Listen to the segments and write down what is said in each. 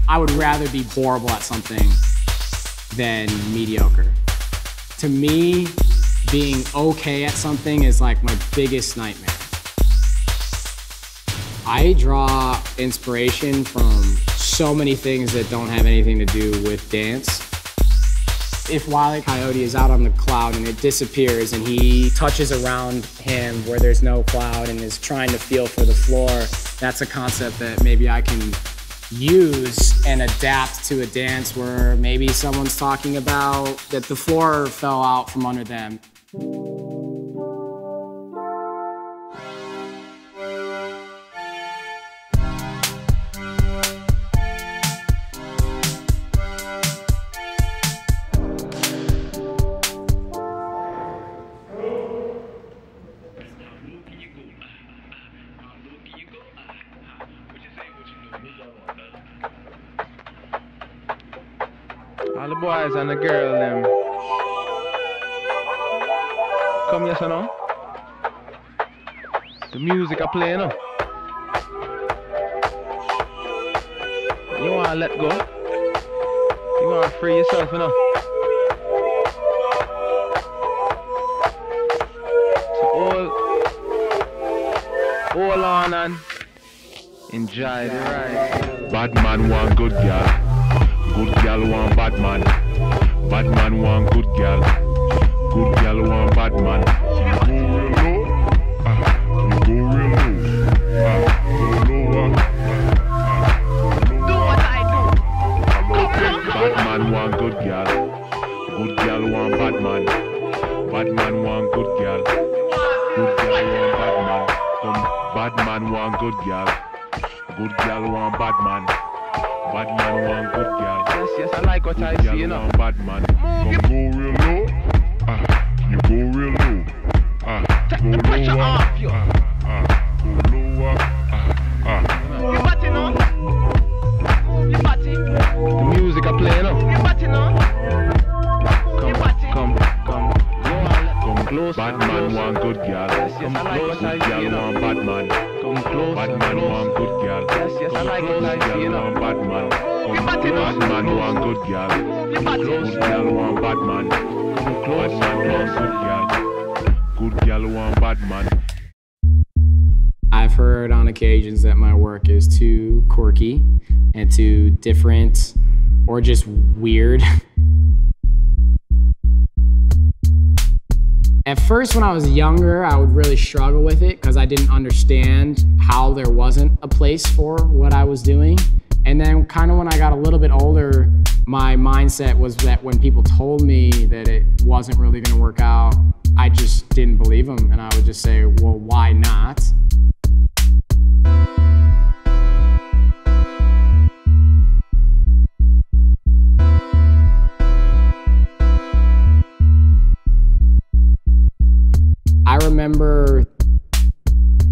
I would rather be horrible at something than mediocre. To me, being okay at something is like my biggest nightmare. I draw inspiration from so many things that don't have anything to do with dance. If Wile E. Coyote is out on the cloud and it disappears and he touches around him where there's no cloud and is trying to feel for the floor, that's a concept that maybe I can use and adapt to a dance where maybe someone's talking about that the floor fell out from under them. All the boys and the girl, them. Come here, son. The music I play, no? You wanna let go? You wanna free yourself, you know? So hold on and enjoy the ride. Bad man want good girl. Good girl want bad man. Bad man want good girl. Good girl want bad man. You go real low. Go lower. Do what I do. Bad man want good girl. Good girl want bad man. Bad man want good girl. Good girl want bad man. Come, bad man want good girl. Good girl want bad man. Bad man want good girl. Yes, yes, I like what I see, you know. Bad man. Come go real low. You go real low. Take Go the pressure lower. off you. Go lower. Move your body now. Move your body. The music I play, you know. Move your body now. Move your body. Come. Come close. Bad man want good girl. Yes, yes, I like what I see, you know. Bad man. Come close. Bad man want good girl. Yes, yes, I like what I see, you know. Bad man. Your body now. Bad man want good girl. Move your body. Good girl want bad man. Come close. Bad man want good girl. Good girl want bad man. I've heard on occasions that my work is too quirky and too different or just weird. At first, when I was younger, I would really struggle with it because I didn't understand how there wasn't a place for what I was doing. And then kind of when I got a little bit older, my mindset was that when people told me that it wasn't really gonna work out, I just didn't believe them. And I would just say, well, why not? I remember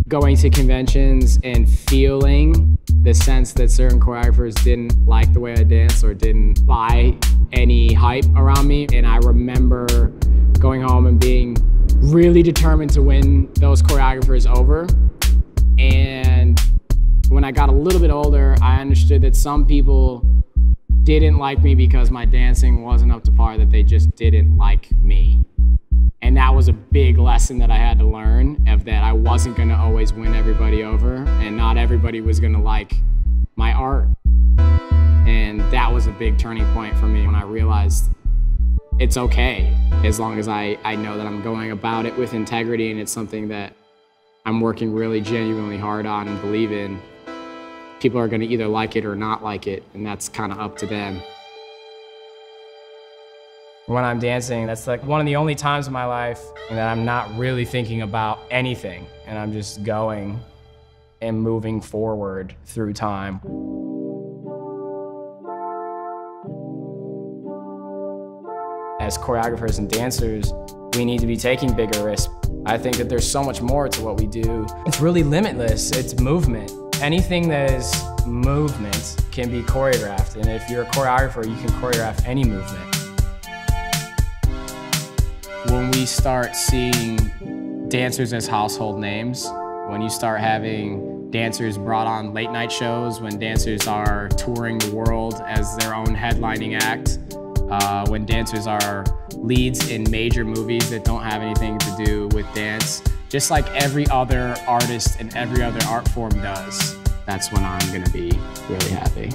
going to conventions and feeling the sense that certain choreographers didn't like the way I danced or didn't buy any hype around me. And I remember going home and being really determined to win those choreographers over. And when I got a little bit older, I understood that some people didn't like me because my dancing wasn't up to par, that they just didn't like me. And that was a big lesson that I had to learn, of that I wasn't gonna always win everybody over, and not everybody was gonna like my art. And that was a big turning point for me when I realized it's okay, as long as I know that I'm going about it with integrity and it's something that I'm working really genuinely hard on and believe in. People are gonna either like it or not like it, and that's kind of up to them. When I'm dancing, that's like one of the only times in my life that I'm not really thinking about anything, and I'm just going and moving forward through time. As choreographers and dancers, we need to be taking bigger risks. I think that there's so much more to what we do. It's really limitless, it's movement. Anything that is movement can be choreographed, and if you're a choreographer, you can choreograph any movement. When we start seeing dancers as household names, when you start having dancers brought on late night shows, when dancers are touring the world as their own headlining act, when dancers are leads in major movies that don't have anything to do with dance, just like every other artist and every other art form does. That's when I'm gonna be really happy.